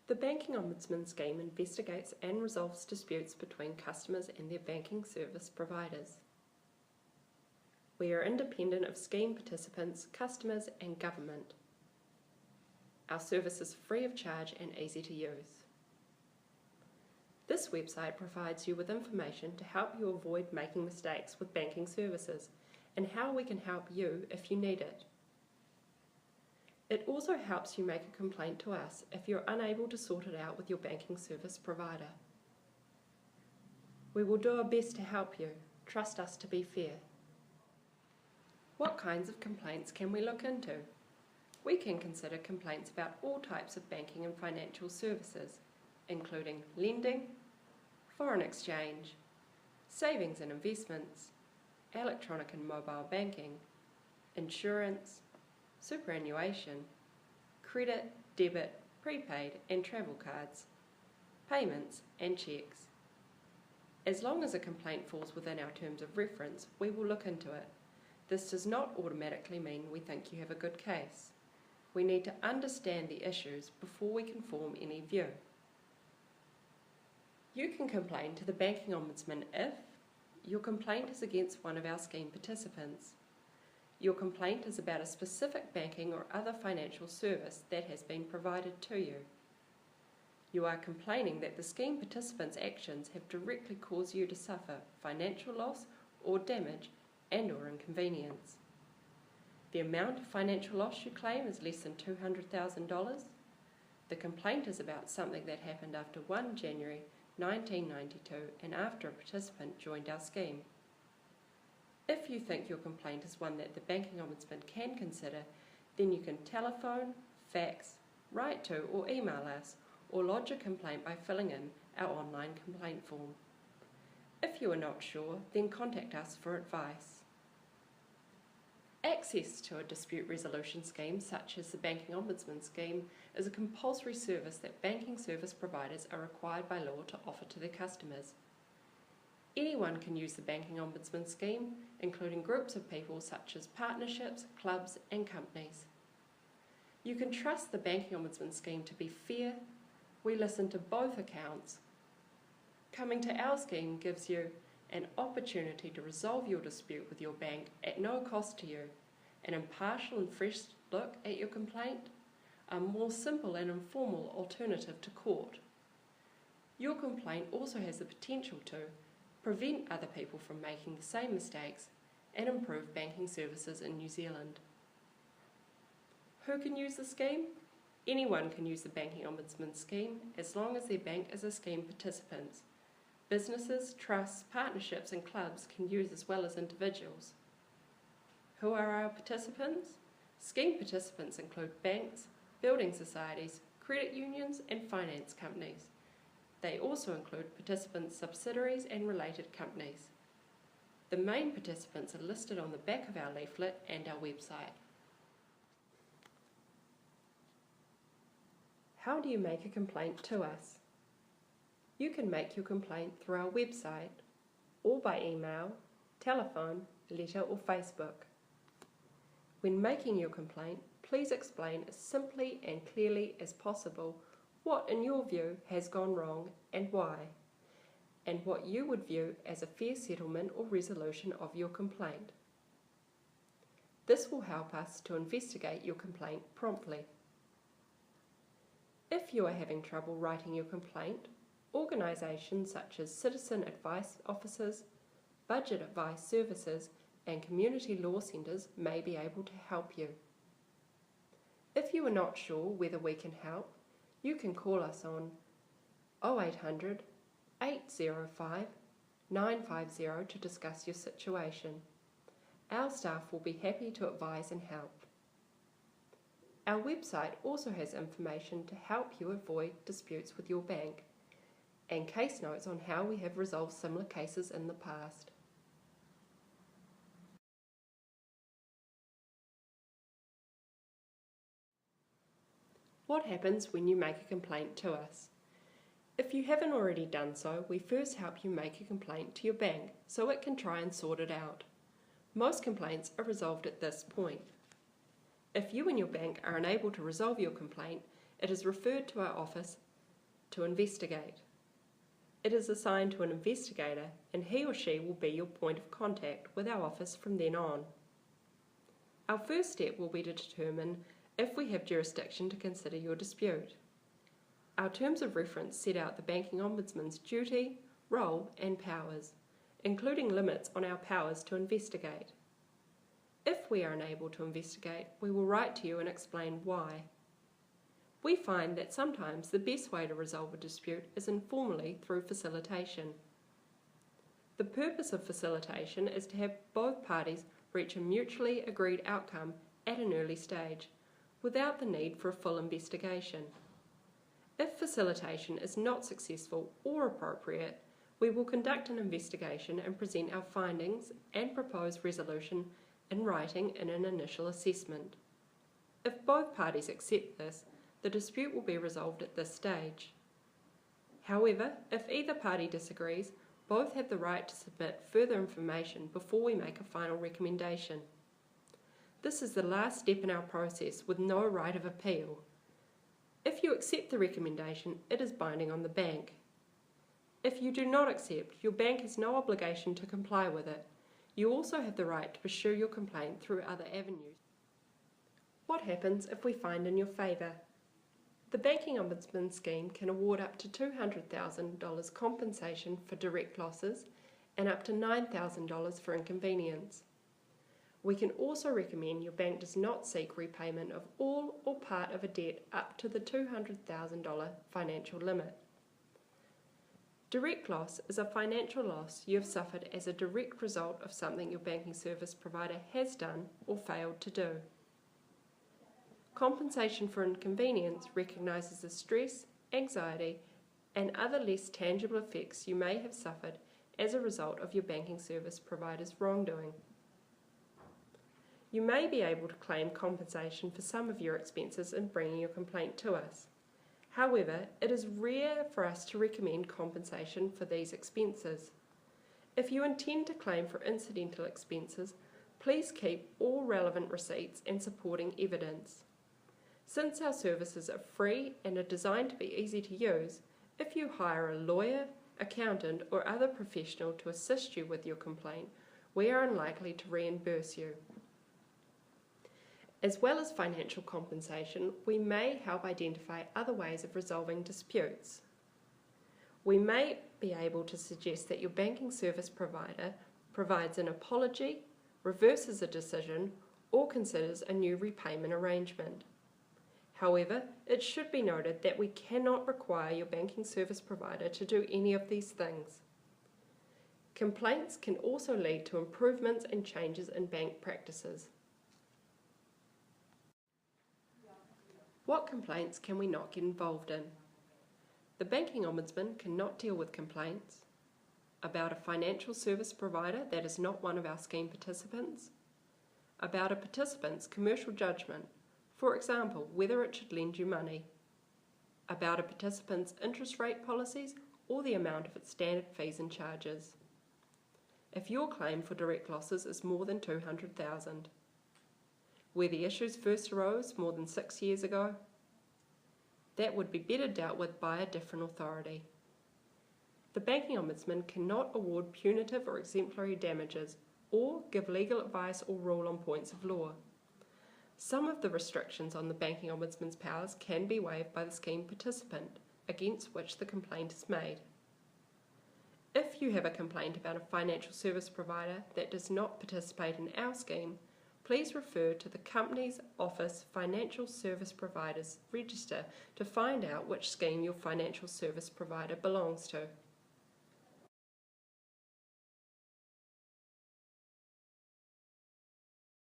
The Banking Ombudsman scheme investigates and resolves disputes between customers and their banking service providers. We are independent of scheme participants, customers and government. Our service is free of charge and easy to use. This website provides you with information to help you avoid making mistakes with banking services and how we can help you if you need it. It also helps you make a complaint to us if you're unable to sort it out with your banking service provider. We will do our best to help you. Trust us to be fair. What kinds of complaints can we look into? We can consider complaints about all types of banking and financial services, including lending, foreign exchange, savings and investments, electronic and mobile banking, insurance, superannuation, credit, debit, prepaid and travel cards, payments and cheques. As long as a complaint falls within our terms of reference, we will look into it. This does not automatically mean we think you have a good case. We need to understand the issues before we can form any view. You can complain to the Banking Ombudsman if your complaint is against one of our scheme participants, your complaint is about a specific banking or other financial service that has been provided to you, you are complaining that the scheme participants' actions have directly caused you to suffer financial loss or damage and/or inconvenience. The amount of financial loss you claim is less than $200,000. The complaint is about something that happened after 1 January 1992 and after a participant joined our scheme. If you think your complaint is one that the Banking Ombudsman can consider, then you can telephone, fax, write to or email us, or lodge a complaint by filling in our online complaint form. If you are not sure, then contact us for advice. Access to a dispute resolution scheme, such as the Banking Ombudsman scheme, is a compulsory service that banking service providers are required by law to offer to their customers. Anyone can use the Banking Ombudsman scheme, including groups of people such as partnerships, clubs and companies. You can trust the Banking Ombudsman scheme to be fair. We listen to both accounts. Coming to our scheme gives you an opportunity to resolve your dispute with your bank at no cost to you, an impartial and fresh look at your complaint, a more simple and informal alternative to court. Your complaint also has the potential to prevent other people from making the same mistakes and improve banking services in New Zealand. Who can use the scheme? Anyone can use the Banking Ombudsman scheme as long as their bank is a scheme participant. Businesses, trusts, partnerships and clubs can use as well as individuals. Who are our participants? Scheme participants include banks, building societies, credit unions and finance companies. They also include participants' subsidiaries and related companies. The main participants are listed on the back of our leaflet and our website. How do you make a complaint to us? You can make your complaint through our website or by email, telephone, letter or Facebook. When making your complaint, please explain as simply and clearly as possible what in your view has gone wrong and why, and what you would view as a fair settlement or resolution of your complaint. This will help us to investigate your complaint promptly. If you are having trouble writing your complaint, organisations such as citizen advice offices, budget advice services and community law centres may be able to help you. If you are not sure whether we can help, you can call us on 0800 805 950 to discuss your situation. Our staff will be happy to advise and help. Our website also has information to help you avoid disputes with your bank and case notes on how we have resolved similar cases in the past. What happens when you make a complaint to us? If you haven't already done so, we first help you make a complaint to your bank so it can try and sort it out. Most complaints are resolved at this point. If you and your bank are unable to resolve your complaint, it is referred to our office to investigate. It is assigned to an investigator, and he or she will be your point of contact with our office from then on. Our first step will be to determine if we have jurisdiction to consider your dispute. Our terms of reference set out the Banking Ombudsman's duty, role and powers, including limits on our powers to investigate. If we are unable to investigate, we will write to you and explain why. We find that sometimes the best way to resolve a dispute is informally through facilitation. The purpose of facilitation is to have both parties reach a mutually agreed outcome at an early stage, without the need for a full investigation. If facilitation is not successful or appropriate, we will conduct an investigation and present our findings and propose resolution in writing in an initial assessment. If both parties accept this, the dispute will be resolved at this stage. However, if either party disagrees, both have the right to submit further information before we make a final recommendation. This is the last step in our process with no right of appeal. If you accept the recommendation, it is binding on the bank. If you do not accept, your bank has no obligation to comply with it. You also have the right to pursue your complaint through other avenues. What happens if we find in your favour? The Banking Ombudsman scheme can award up to $200,000 compensation for direct losses and up to $9,000 for inconvenience. We can also recommend your bank does not seek repayment of all or part of a debt up to the $200,000 financial limit. Direct loss is a financial loss you have suffered as a direct result of something your banking service provider has done or failed to do. Compensation for inconvenience recognises the stress, anxiety, and other less tangible effects you may have suffered as a result of your banking service provider's wrongdoing. You may be able to claim compensation for some of your expenses in bringing your complaint to us. However, it is rare for us to recommend compensation for these expenses. If you intend to claim for incidental expenses, please keep all relevant receipts and supporting evidence. Since our services are free and are designed to be easy to use, if you hire a lawyer, accountant, or other professional to assist you with your complaint, we are unlikely to reimburse you. As well as financial compensation, we may help identify other ways of resolving disputes. We may be able to suggest that your banking service provider provides an apology, reverses a decision, or considers a new repayment arrangement. However, it should be noted that we cannot require your banking service provider to do any of these things. Complaints can also lead to improvements and changes in bank practices. What complaints can we not get involved in? The Banking Ombudsman cannot deal with complaints about a financial service provider that is not one of our scheme participants, about a participant's commercial judgment, for example, whether it should lend you money, about a participant's interest rate policies or the amount of its standard fees and charges, if your claim for direct losses is more than $200,000, where the issues first arose more than 6 years ago, that would be better dealt with by a different authority. The Banking Ombudsman cannot award punitive or exemplary damages or give legal advice or rule on points of law. Some of the restrictions on the Banking Ombudsman's powers can be waived by the scheme participant against which the complaint is made. If you have a complaint about a financial service provider that does not participate in our scheme, please refer to the Companies Office Financial Service Providers Register to find out which scheme your financial service provider belongs to.